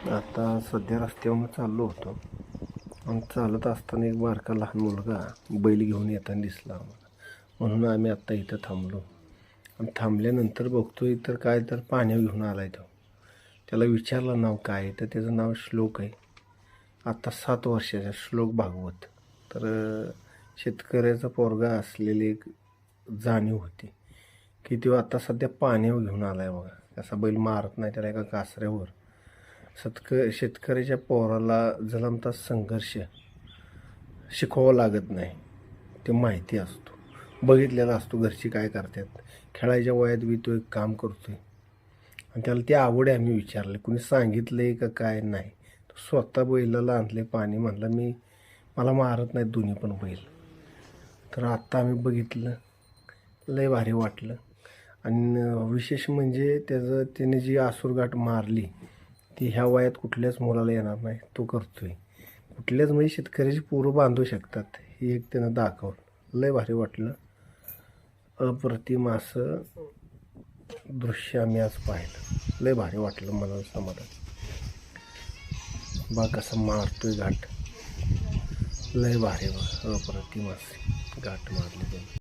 आता सध्या रस्त्यावरून चाललो होतो आणि चालत असताना एक बारका लहान मुलगा बैल घेऊन येताना दिसला आम्हाला. म्हणून आम्ही आत्ता इथं थांबलो आणि थांबल्यानंतर बघतोय तर काय तर पाण्यावर घेऊन आला आहे तो. त्याला विचारलं नाव काय आहे तर त्याचं नाव श्लोक आहे. आत्ता 7 वर्षाचा श्लोक भागवत. तर शेतकऱ्याचा पोरगा असलेली एक जाणीव होती की तो आता सध्या पाण्यावर घेऊन आला आहे बघा. असा बैल मारत नाही त्याला एका कासऱ्यावर. शेतकऱ्याच्या पोराला जन्मता संघर्ष शिकवावं लागत नाही, ते माहिती असतो, बघितलेला असतो घरची काय करतात. खेळायच्या वयात बी तो एक काम करतोय आणि त्याला ती आवड आहे. आम्ही विचारले कुणी सांगितलं आहे का काय नाही. तो स्वतः बैलाला आणले पाणी, म्हणला मला मारत नाहीत दोन्ही पण बैल. तर आत्ता आम्ही बघितलं, लय भारी वाटलं. आणि विशेष म्हणजे त्याने जी आसूरगाठ मारली ती ह्या वयात कुठल्याच मुलाला येणार नाही, तो करतोय. कुठल्याच म्हणजे शेतकऱ्याची पोरं बांधू शकतात हे एक त्यानं दाखवलं. लय भारी वाटलं. अप्रतिम असं दृश्य आम्ही आज पाहिलं. लय भारी वाटलं मला समाधान. बा कसं मारतोय घाट, लय भारी बा, अप्रतिम असे घाट मारले.